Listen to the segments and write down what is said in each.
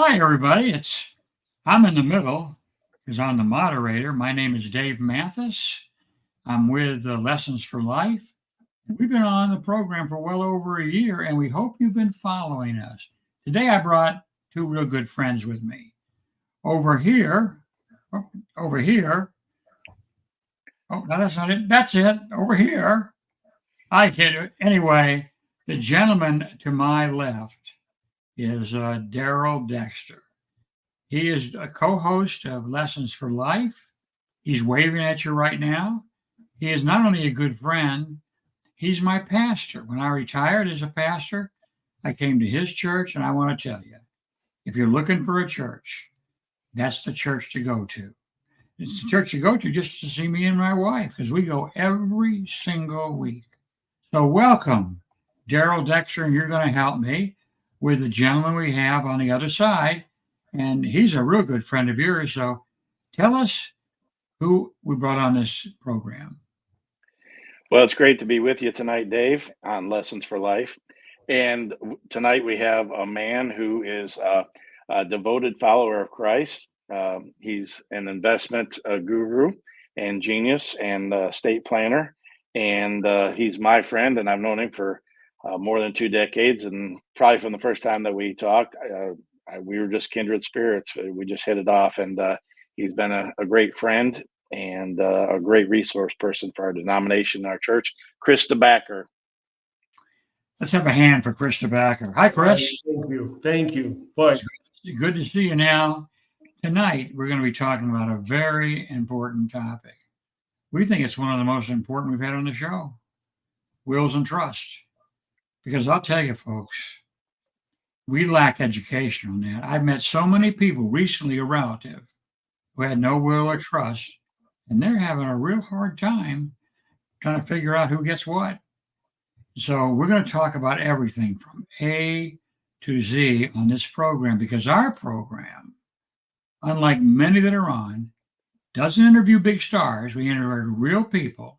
Hi, everybody. I'm in the middle because I'm the moderator. My name is Dave Mathis. I'm with Lessons for Life. We've been on the program for well over a year, and we hope you've been following us. Today, I brought two real good friends with me. Over here. Oh, no, that's not it. That's it. Over here. I can't do it. Anyway, the gentleman to my left is Daryl Dexter. He is a co-host of Lessons for Life. He's waving at you right now. He is not only a good friend, he's my pastor. When I retired as a pastor, I came to his church, and I want to tell you, if you're looking for a church, that's the church to go to. It's the church to go to just to see me and my wife, because we go every single week. So welcome, Daryl Dexter, and you're going to help me with the gentleman we have on the other side. And he's a real good friend of yours. So tell us who we brought on this program. Well, it's great to be with you tonight, Dave, on Lessons for Life. And tonight we have a man who is a devoted follower of Christ. He's an investment guru and genius and estate planner. And he's my friend, and I've known him for more than 2 decades. And probably from the first time that we talked, we were just kindred spirits. We just hit it off, and he's been a great friend and a great resource person for our denomination, our church, Chris DeBacker. Let's have a hand for Chris DeBacker. Hi, Chris. Thank you. Boy, it's good to see you now. Tonight, we're going to be talking about a very important topic. We think it's one of the most important we've had on the show, wills and trust. Because I'll tell you, folks, we lack education on that. I've met so many people, recently a relative, who had no will or trust, and they're having a real hard time trying to figure out who gets what. So we're going to talk about everything from A to Z on this program, because our program, unlike many that are on, doesn't interview big stars. We interview real people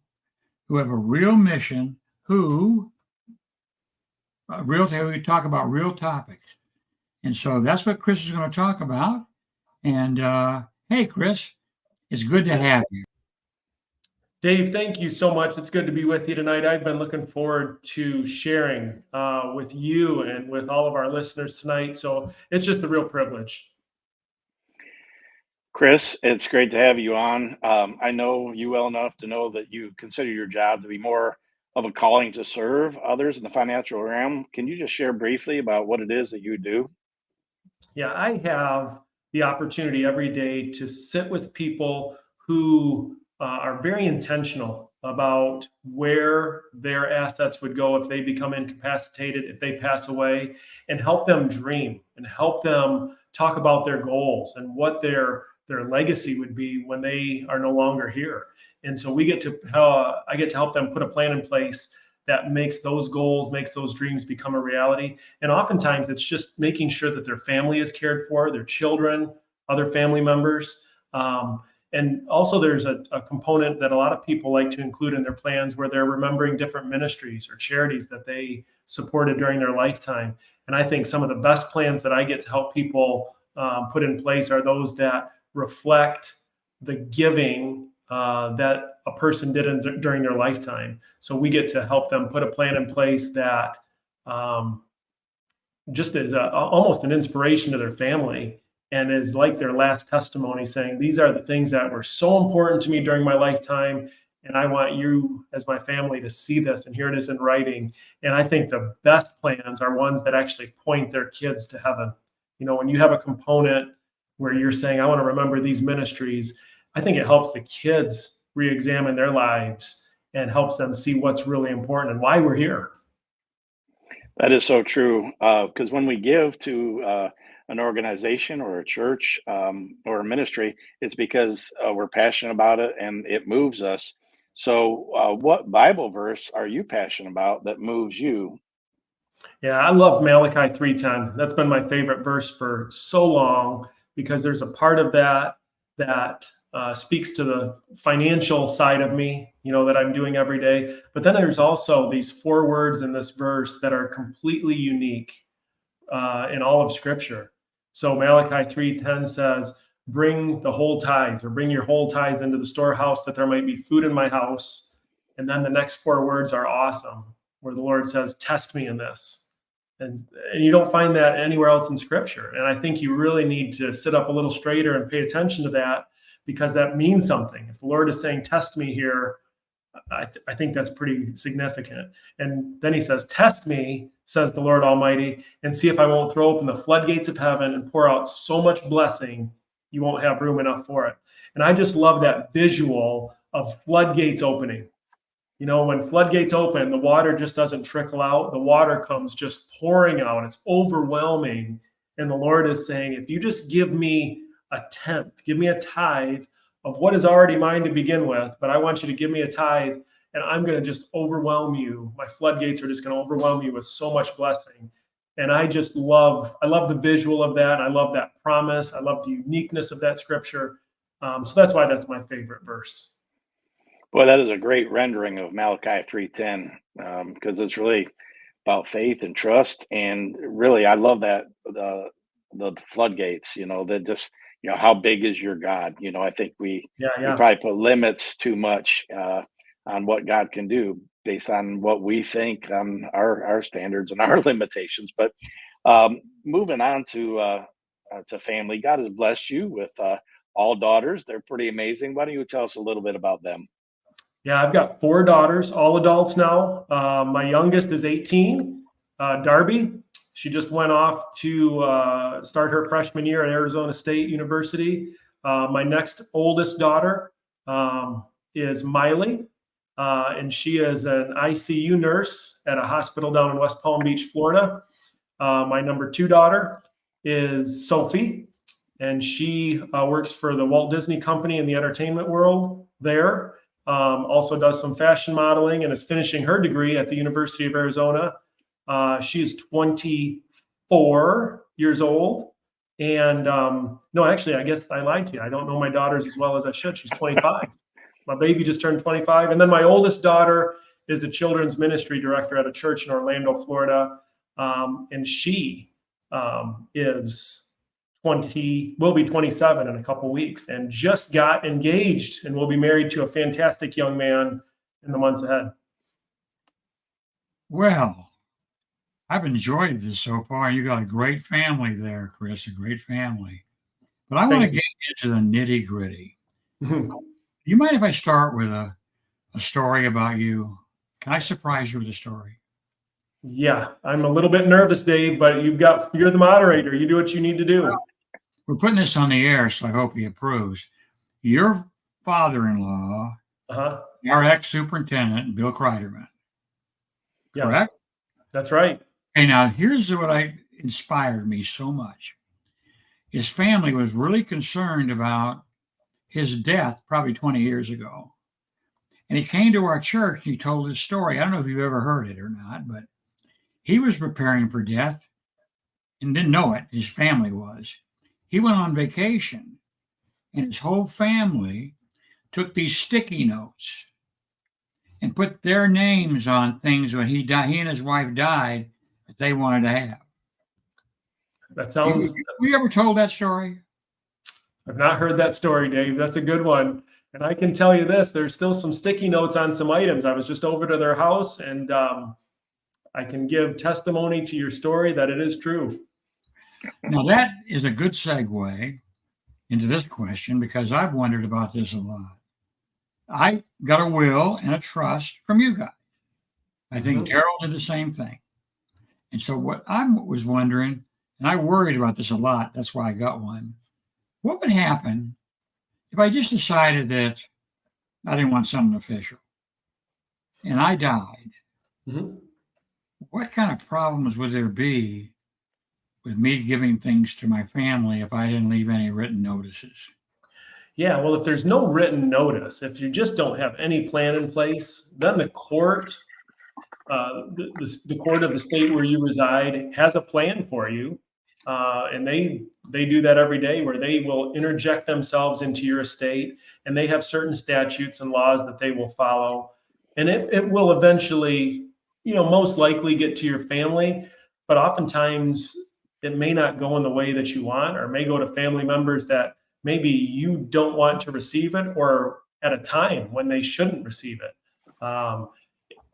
who have a real mission, we talk about real topics. And so that's what Chris is going to talk about. And hey, Chris, it's good to have you. Dave, thank you so much. It's good to be with you tonight. I've been looking forward to sharing with you and with all of our listeners tonight. So it's just a real privilege. Chris, it's great to have you on. I know you well enough to know that you consider your job to be more of a calling to serve others in the financial realm. Can you just share briefly about what it is that you do? Yeah, I have the opportunity every day to sit with people who are very intentional about where their assets would go if they become incapacitated, if they pass away, and help them dream and help them talk about their goals and what their legacy would be when they are no longer here. And so I get to help them put a plan in place that makes those goals, makes those dreams become a reality. And oftentimes it's just making sure that their family is cared for, their children, other family members. And also there's a component that a lot of people like to include in their plans where they're remembering different ministries or charities that they supported during their lifetime. And I think some of the best plans that I get to help people put in place are those that reflect the giving that a person did during their lifetime. So we get to help them put a plan in place that just is almost an inspiration to their family and is like their last testimony, saying, these are the things that were so important to me during my lifetime, and I want you as my family to see this, and here it is in writing. And I think the best plans are ones that actually point their kids to heaven. You know, when you have a component where you're saying, I want to remember these ministries, I think it helps the kids re-examine their lives and helps them see what's really important and why we're here. That is so true. Because when we give to an organization or a church or a ministry, it's because we're passionate about it and it moves us. So what Bible verse are you passionate about that moves you? Yeah, I love Malachi 3:10. That's been my favorite verse for so long, because there's a part of that speaks to the financial side of me, that I'm doing every day. But then there's also these 4 words in this verse that are completely unique in all of Scripture. So Malachi 3:10 says, bring the whole tithes, or bring your whole tithes into the storehouse, that there might be food in my house. And then the next 4 words are awesome, where the Lord says, test me in this. And you don't find that anywhere else in Scripture. And I think you really need to sit up a little straighter and pay attention to that, because that means something. If the Lord is saying, test me here, I think that's pretty significant. And then he says, test me, says the Lord Almighty, and see if I won't throw open the floodgates of heaven and pour out so much blessing, you won't have room enough for it. And I just love that visual of floodgates opening. You know, when floodgates open, the water just doesn't trickle out. The water comes just pouring out. It's overwhelming. And the Lord is saying, if you just give me a tenth, give me a tithe of what is already mine to begin with, but I want you to give me a tithe, and I'm going to just overwhelm you. My floodgates are just going to overwhelm you with so much blessing. And I love the visual of that. I love that promise. I love the uniqueness of that scripture. So that's why that's my favorite verse. Well, that is a great rendering of Malachi 3:10, because it's really about faith and trust. And really, I love that the floodgates. That just how big is your God? I think we probably put limits too much on what God can do based on what we think on our standards and our limitations. But moving on to family, God has blessed you with all daughters. They're pretty amazing. Why don't you tell us a little bit about them? Yeah, I've got 4 daughters, all adults now. My youngest is 18, Darby. She just went off to start her freshman year at Arizona State University. My next oldest daughter is Miley, and she is an ICU nurse at a hospital down in West Palm Beach, Florida. My number 2 daughter is Sophie, and she works for the Walt Disney Company in the entertainment world there. Also does some fashion modeling and is finishing her degree at the University of Arizona. She's 24 years old. And no, actually, I guess I lied to you. I don't know my daughters as well as I should. She's 25. My baby just turned 25. And then my oldest daughter is the children's ministry director at a church in Orlando, Florida. And she will be 27 in a couple weeks, and just got engaged and will be married to a fantastic young man in the months ahead. Well, I've enjoyed this so far. You got a great family there, Chris, a great family. But I want to get into the nitty gritty. Mm-hmm. You mind if I start with a story about you? Can I surprise you with a story? Yeah, I'm a little bit nervous, Dave, but you're the moderator. You do what you need to do. We're putting this on the air, so I hope he approves. Your father-in-law, our ex-superintendent, Bill Kreiderman, correct? That's right. Hey, now here's what inspired me so much. His family was really concerned about his death probably 20 years ago. And he came to our church and he told his story. I don't know if you've ever heard it or not, but he was preparing for death and didn't know it. His family was. He went on vacation, and his whole family took these sticky notes and put their names on things when he and his wife died that they wanted to have. That sounds. Have you ever told that story? I've not heard that story, Dave. That's a good one. And I can tell you this, there's still some sticky notes on some items. I was just over to their house, and I can give testimony to your story that it is true. Now, that is a good segue into this question, because I've wondered about this a lot. I got a will and a trust from you guys. I think Daryl did the same thing. And so what I was wondering, and I worried about this a lot, that's why I got one. What would happen if I just decided that I didn't want something official and I died? Mm-hmm. What kind of problems would there be with me giving things to my family if I didn't leave any written notices? Yeah, well, if there's no written notice, if you just don't have any plan in place, then the court, the court of the state where you reside has a plan for you. And they do that every day, where they will interject themselves into your estate, and they have certain statutes and laws that they will follow. And it will eventually, most likely get to your family. But oftentimes it may not go in the way that you want, or may go to family members that maybe you don't want to receive it, or at a time when they shouldn't receive it.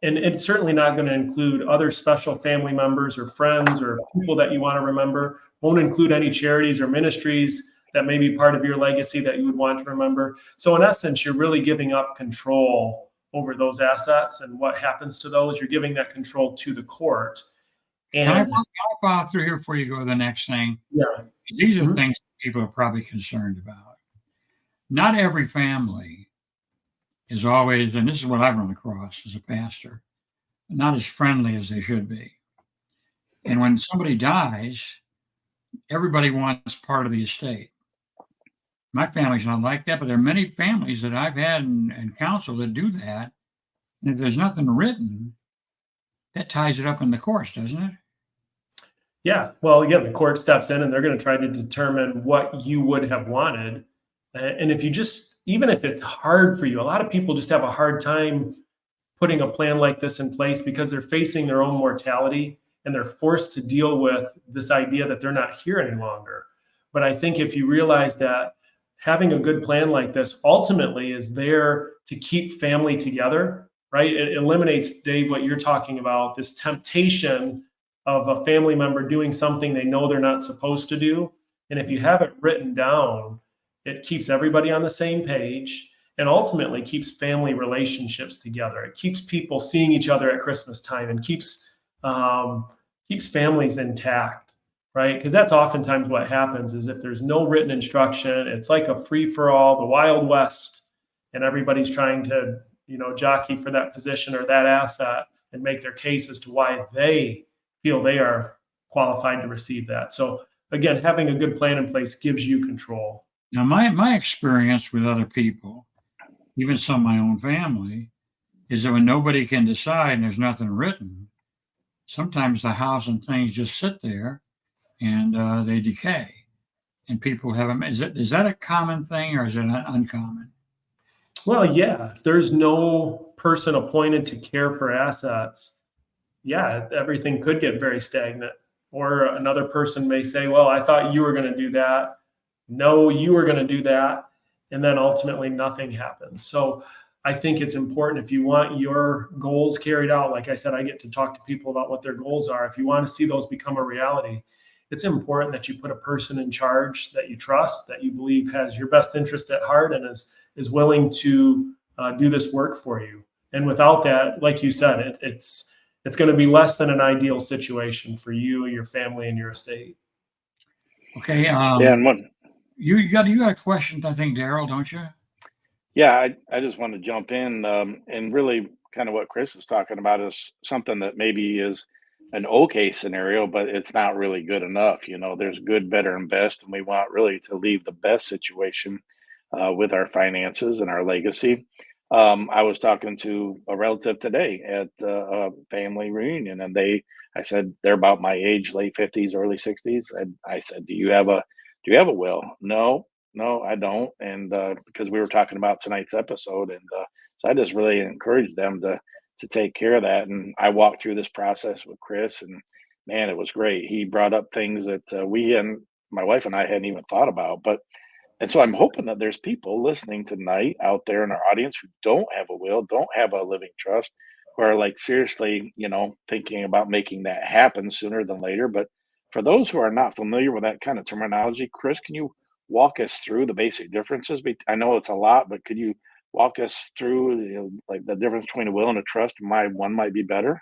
And it's certainly not going to include other special family members or friends or people that you want to remember. Won't include any charities or ministries that may be part of your legacy that you would want to remember. So in essence, you're really giving up control over those assets, and what happens to those, you're giving that control to the court. Can I And follow through here before you go to the next thing? yeah, These are things people are probably concerned about. Not every family is always, and this is what I've run across as a pastor, not as friendly as they should be. And when somebody dies, everybody wants part of the estate. My family's not like that, but there are many families that I've had in counsel that do that. And if there's nothing written, that ties it up in the courts, doesn't it? yeah. Well, again, the court steps in and they're going to try to determine what you would have wanted. And if you just, even if it's hard for you, a lot of people just have a hard time putting a plan like this in place because they're facing their own mortality and they're forced to deal with this idea that they're not here any longer. But I think if you realize that having a good plan like this ultimately is there to keep family together, right? It eliminates, Dave, what you're talking about, this temptation of a family member doing something they know they're not supposed to do. And if you have it written down, it keeps everybody on the same page and ultimately keeps family relationships together. It keeps people seeing each other at Christmas time and keeps families intact, right? Because that's oftentimes what happens is if there's no written instruction, it's like a free-for-all, the Wild West, and everybody's trying to, jockey for that position or that asset and make their case as to why they feel they are qualified to receive that. So again, having a good plan in place gives you control. Now, my experience with other people, even some of my own family, is that when nobody can decide and there's nothing written, sometimes the house and things just sit there and they decay. And people have them. Is that a common thing or is it uncommon? Well, yeah, if there's no person appointed to care for assets, yeah, everything could get very stagnant. Or another person may say, well, I thought you were going to do that. No, you were going to do that. And then ultimately nothing happens. So I think it's important if you want your goals carried out, like I said, I get to talk to people about what their goals are. If you want to see those become a reality, it's important that you put a person in charge that you trust, that you believe has your best interest at heart and is willing to do this work for you. And without that, like you said, it's going to be less than an ideal situation for you, your family, and your estate. Okay. Yeah, and one. You got a question, I think, Daryl, don't you? Yeah, I just want to jump in and really kind of what Chris is talking about is something that maybe is an okay scenario, but it's not really good enough. There's good, better, and best, and we want really to leave the best situation with our finances and our legacy. I was talking to a relative today at a family reunion, and I said they're about my age, late 50s, early 60s, and I said, do you have a will? No, I don't. And because we were talking about tonight's episode, and so I just really encouraged them to take care of that. And I walked through this process with Chris, and man, it was great. He brought up things that my wife and I hadn't even thought about. And so I'm hoping that there's people listening tonight out there in our audience who don't have a will, don't have a living trust, who are like seriously, thinking about making that happen sooner than later. But for those who are not familiar with that kind of terminology, Chris, can you walk us through the basic differences? I know it's a lot, but could you walk us through like the difference between a will and a trust and why one might be better?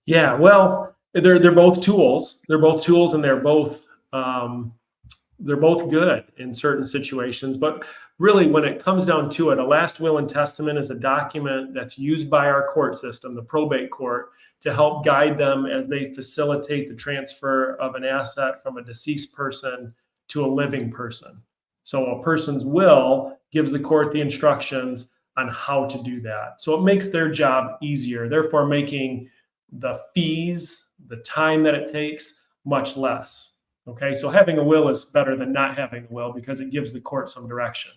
Yeah, well, they're both tools. They're both tools, and they're both good in certain situations. But really, when it comes down to it, a last will and testament is a document that's used by our court system, the probate court, to help guide them as they facilitate the transfer of an asset from a deceased person to a living person. So a person's will gives the court the instructions on how to do that. So it makes their job easier, therefore making the fees, the time that it takes, much less. Okay, so having a will is better than not having a will because it gives the court some direction.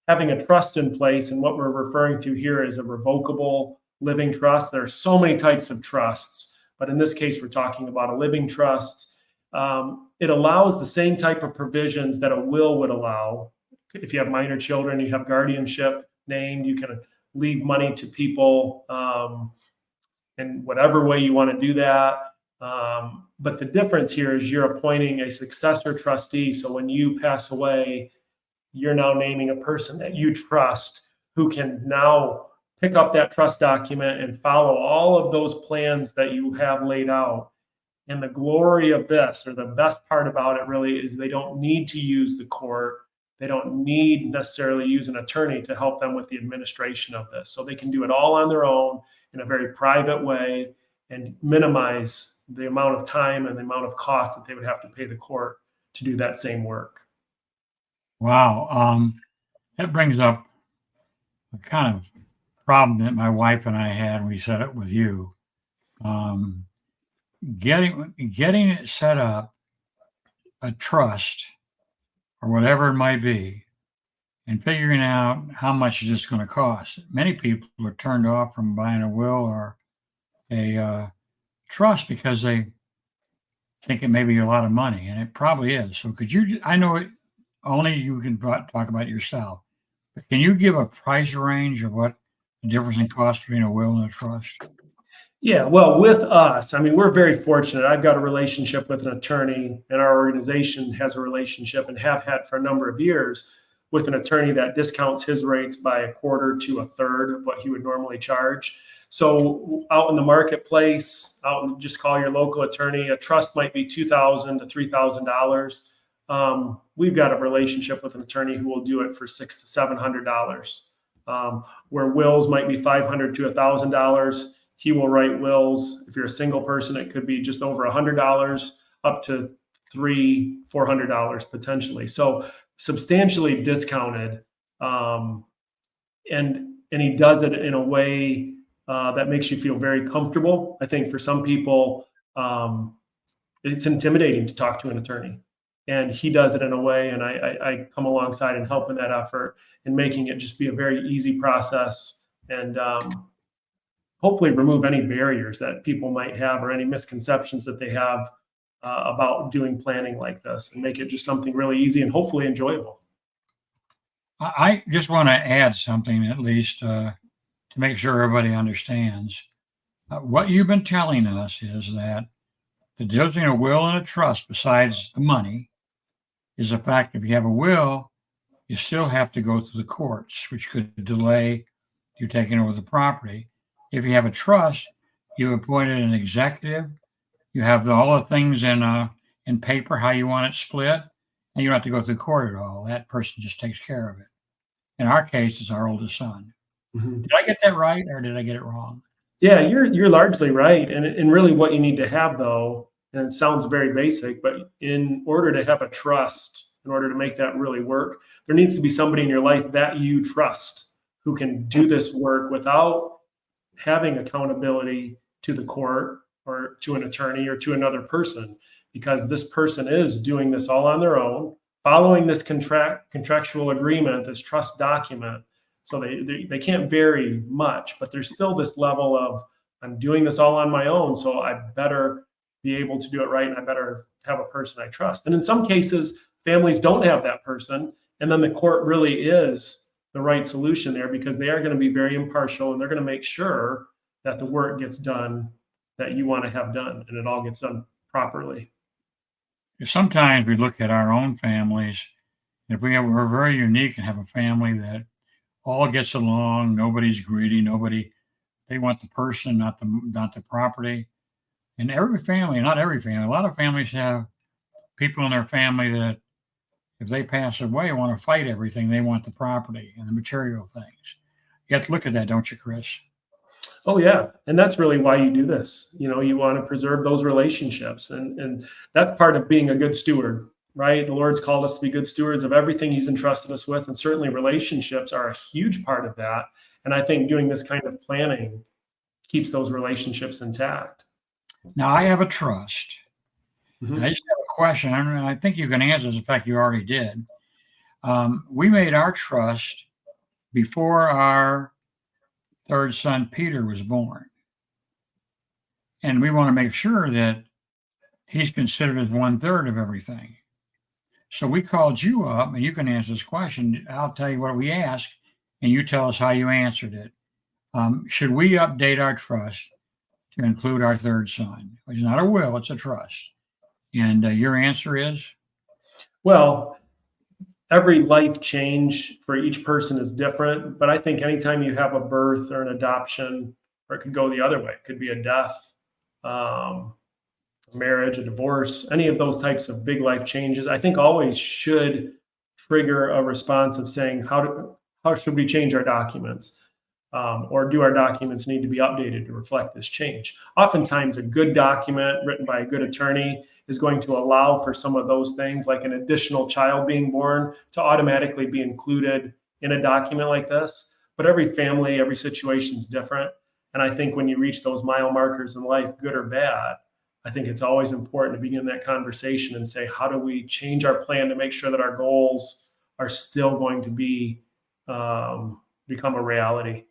Having a trust in place, and what we're referring to here is a revocable living trust. There are so many types of trusts, but in this case, we're talking about a living trust. It allows the same type of provisions that a will would allow. If you have minor children, you have guardianship named, you can leave money to people in whatever way you want to do that. But the difference here is you're appointing a successor trustee. So when you pass away, you're now naming a person that you trust who can now pick up that trust document and follow all of those plans that you have laid out. And the glory of this, or the best part about it really, is they don't need to use the court. They don't need necessarily use an attorney to help them with the administration of this. So they can do it all on their own in a very private way and minimize the amount of time and the amount of cost that they would have to pay the court to do that same work. Wow. That brings up a kind of problem that my wife and I had when we set up with you. Getting it set up, a trust or whatever it might be, and figuring out how much is this going to cost. Many people are turned off from buying a will or a trust because they think it may be a lot of money, and it probably is. So could you, I know it, only you can talk about yourself, but can you give a price range of what the difference in cost between a will and a trust? Yeah, well, with us, I mean, we're very fortunate. I've got a relationship with an attorney, and our organization has a relationship and have had for a number of years with an attorney that discounts his rates by a quarter to a third of what he would normally charge. So out in the marketplace, just call your local attorney. A trust might be $2,000 to $3,000. We've got a relationship with an attorney who will do it for $600 to $700. Where wills might be $500 to $1,000. He will write wills. If you're a single person, it could be just over $100 up to $300, $400 potentially. So substantially discounted. And he does it in a way that makes you feel very comfortable. I think for some people, it's intimidating to talk to an attorney. And he does it in a way, and I come alongside and help in that effort and making it just be a very easy process, and hopefully remove any barriers that people might have or any misconceptions that they have about doing planning like this, and make it just something really easy and hopefully enjoyable. I just want to add something, at least to make sure everybody understands. What you've been telling us is that the difference between a will and a trust, besides the money, is the fact if you have a will, you still have to go through the courts, which could delay you taking over the property. If you have a trust, you appointed an executive. You have all the things in paper, how you want it split, and you don't have to go through court at all. That person just takes care of it. In our case, it's our oldest son. Mm-hmm. Did I get that right, or did I get it wrong? Yeah, you're largely right. And really what you need to have, though, and it sounds very basic, but in order to have a trust, in order to make that really work, there needs to be somebody in your life that you trust who can do this work without having accountability to the court or to an attorney or to another person, because this person is doing this all on their own, following this contractual agreement, this trust document. So they can't vary much, but there's still this level of, I'm doing this all on my own, so I better be able to do it right, and I better have a person I trust. And in some cases, families don't have that person, and then the court really is the right solution there, because they are going to be very impartial, and they're going to make sure that the work gets done that you want to have done, and it all gets done properly. Sometimes we look at our own families. If we're very unique and have a family that all gets along, nobody's greedy, they want the person, not the property. And every family, not every family, a lot of families have people in their family that if they pass away, want to fight everything. They want the property and the material things. You have to look at that, don't you, Chris? Oh yeah. And that's really why you do this. You want to preserve those relationships. And that's part of being a good steward, right? The Lord's called us to be good stewards of everything he's entrusted us with. And certainly relationships are a huge part of that. And I think doing this kind of planning keeps those relationships intact. Now, I have a trust. Mm-hmm. I just have a question. I think you can answer this. In fact, you already did. We made our trust before our third son, Peter, was born. And we want to make sure that he's considered as 1/3 of everything. So we called you up, and you can answer this question. I'll tell you what we asked, and you tell us how you answered it. Should we update our trust to include our third son? It's not a will, it's a trust. And your answer is? Well, every life change for each person is different, but I think anytime you have a birth or an adoption, or it could go the other way, it could be a death, a marriage, a divorce, any of those types of big life changes, I think always should trigger a response of saying, how should we change our documents? Or do our documents need to be updated to reflect this change? Oftentimes, a good document written by a good attorney is going to allow for some of those things, like an additional child being born, to automatically be included in a document like this. But every family, every situation is different. And I think when you reach those mile markers in life, good or bad, I think it's always important to begin that conversation and say, how do we change our plan to make sure that our goals are still going to be become a reality?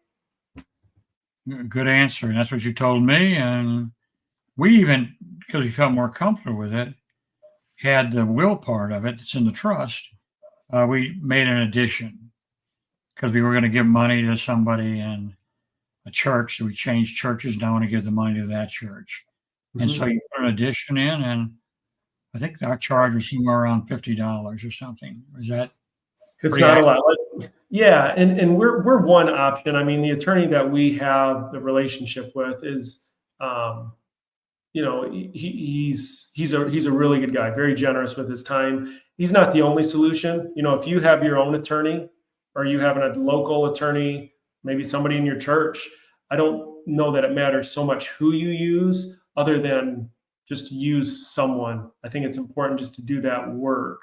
Good answer. And that's what you told me. And we even, because we felt more comfortable with it, had the will part of it that's in the trust. We made an addition because we were going to give money to somebody in a church. So we changed churches. Now I want to give the money to that church. And so you put an addition in, and I think our charge was somewhere around $50 or something. Is that? It's not a lot. Yeah, and we're one option. I mean, the attorney that we have the relationship with is, he's a really good guy, very generous with his time. He's not the only solution. If you have your own attorney, or you have a local attorney, maybe somebody in your church, I don't know that it matters so much who you use, other than just use someone. I think it's important just to do that work.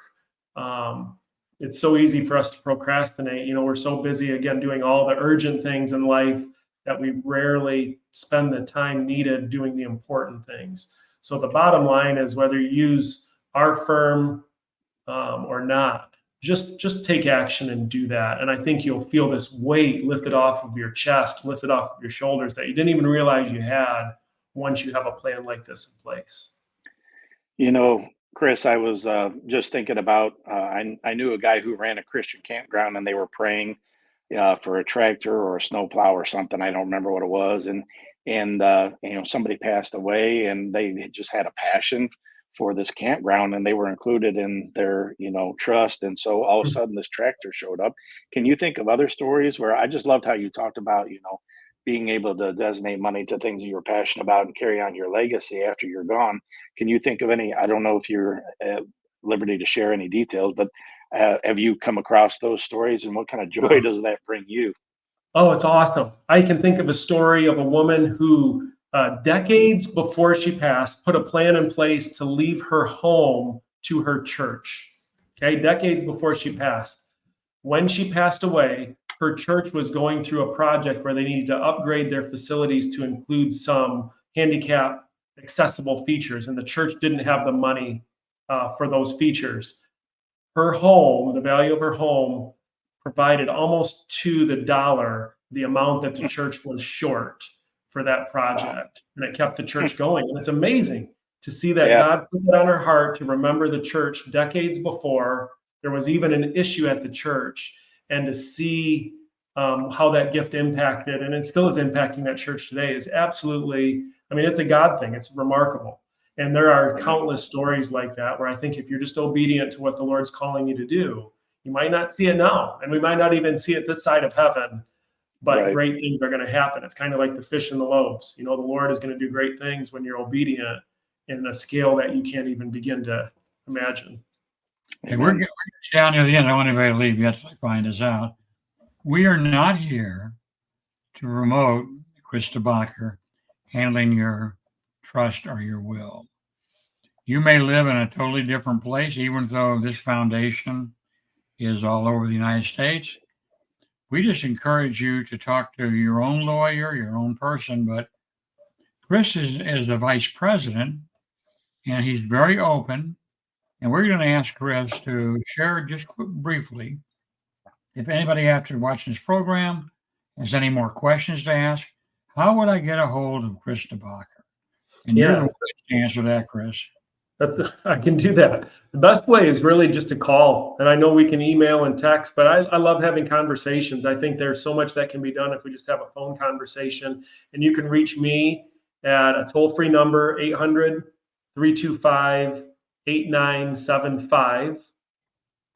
It's so easy for us to procrastinate. We're so busy, again, doing all the urgent things in life that we rarely spend the time needed doing the important things. So the bottom line is, whether you use our firm or not, just take action and do that. And I think you'll feel this weight lifted off of your chest, lifted off of your shoulders that you didn't even realize you had, once you have a plan like this in place. Chris, I was just thinking about, I knew a guy who ran a Christian campground, and they were praying for a tractor or a snowplow or something. I don't remember what it was. And somebody passed away, and they just had a passion for this campground, and they were included in their, trust. And so all of a sudden this tractor showed up. Can you think of other stories where, I just loved how you talked about, being able to designate money to things that you're passionate about and carry on your legacy after you're gone? Can you think of any? I don't know if you're at liberty to share any details, but have you come across those stories, and what kind of joy does that bring you? Oh, it's awesome. I can think of a story of a woman who, decades before she passed, put a plan in place to leave her home to her church. Okay, decades before she passed. When she passed away, her church was going through a project where they needed to upgrade their facilities to include some handicap accessible features, and the church didn't have the money for those features. Her home, the value of her home, provided almost to the dollar the amount that the church was short for that project, and it kept the church going. And it's amazing to see that God put it on her heart to remember the church decades before there was even an issue at the church, and to see how that gift impacted, and it still is impacting that church today, is absolutely, it's a God thing. It's remarkable. And there are countless stories like that, where I think if you're just obedient to what the Lord's calling you to do, you might not see it now, and we might not even see it this side of heaven, but great things are going to happen. It's kind of like the fish and the loaves. The Lord is going to do great things when you're obedient in a scale that you can't even begin to imagine. Hey, we're getting down near the end. I don't want anybody to leave yet to find us out. We are not here to promote Chris DeBacker handling your trust or your will. You may live in a totally different place, even though this foundation is all over the United States. We just encourage you to talk to your own lawyer, your own person. But Chris is the vice president, and he's very open. And we're going to ask Chris to share just briefly, if anybody after watching this program has any more questions to ask, how would I get a hold of Chris DeBacker? And you're the one to answer that, Chris. I can do that. The best way is really just to call. And I know we can email and text, but I love having conversations. I think there's so much that can be done if we just have a phone conversation. And you can reach me at a toll-free number, 800-325-8975.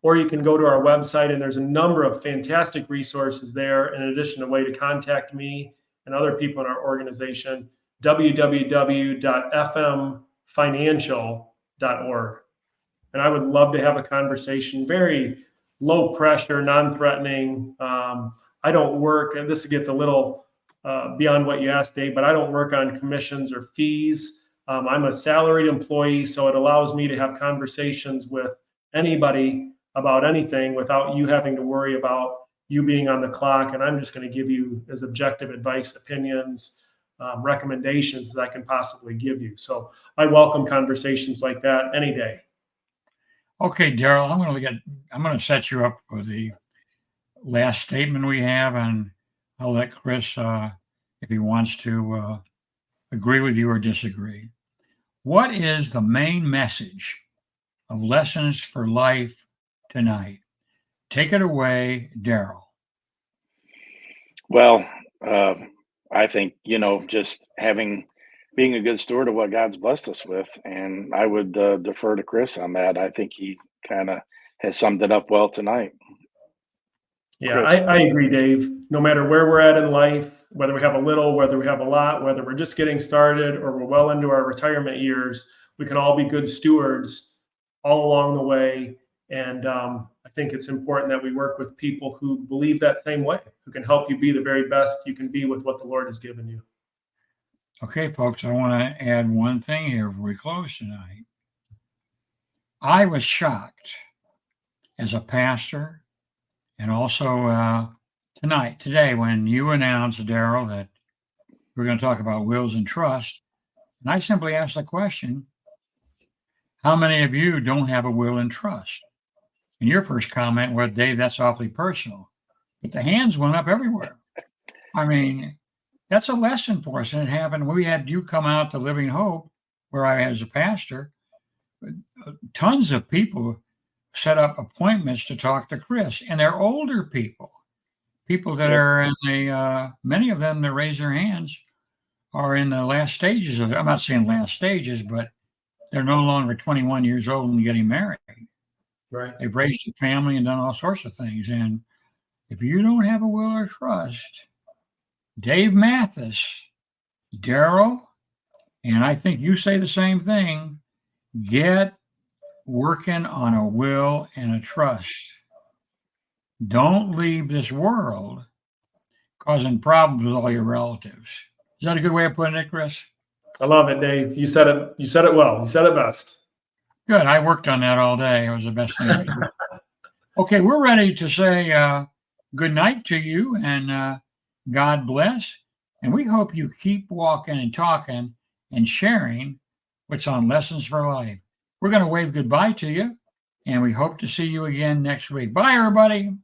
Or you can go to our website, and there's a number of fantastic resources there, in addition to a way to contact me and other people in our organization, www.fmfinancial.org. And I would love to have a conversation, very low pressure, non-threatening. I don't work, and this gets a little beyond what you asked, Dave, but I don't work on commissions or fees. I'm a salaried employee, so it allows me to have conversations with anybody about anything without you having to worry about you being on the clock. And I'm just going to give you as objective advice, opinions, recommendations as I can possibly give you. So I welcome conversations like that any day. Okay, Daryl, I'm going to set you up for the last statement we have, and I'll let Chris, if he wants to, agree with you or disagree. What is the main message of Lessons for Life tonight? Take it away, Daryl. Well, I think, just being a good steward of what God's blessed us with. And I would defer to Chris on that. I think he kind of has summed it up well tonight. Yeah, I agree, Dave. No matter where we're at in life, whether we have a little, whether we have a lot, whether we're just getting started or we're well into our retirement years, we can all be good stewards all along the way. And I think it's important that we work with people who believe that same way, who can help you be the very best you can be with what the Lord has given you. Okay, folks, I want to add one thing here before we close tonight. I was shocked as a pastor, and also today, when you announced, Daryl, that we're going to talk about wills and trust, and I simply asked the question, how many of you don't have a will and trust? And your first comment was, Dave, that's awfully personal. But the hands went up everywhere. I mean, that's a lesson for us. And it happened. We had you come out to Living Hope, where I, as a pastor, tons of people set up appointments to talk to Chris. And they're older people that are in the, many of them that raise their hands are in the last stages of it. I'm not saying last stages, but they're no longer 21 years old and getting married. Right. They've raised a family and done all sorts of things. And if you don't have a will or trust, Dave Mathis, Daryl, and I think you say the same thing, get working on a will and a trust. Don't leave this world causing problems with all your relatives. Is that a good way of putting it, Chris? I love it, Dave. You said it well. You said it best. Good. I worked on that all day. It was the best thing I could do. Okay, we're ready to say good night to you and God bless. And we hope you keep walking and talking and sharing what's on Lessons for Life. We're going to wave goodbye to you, and we hope to see you again next week. Bye, everybody.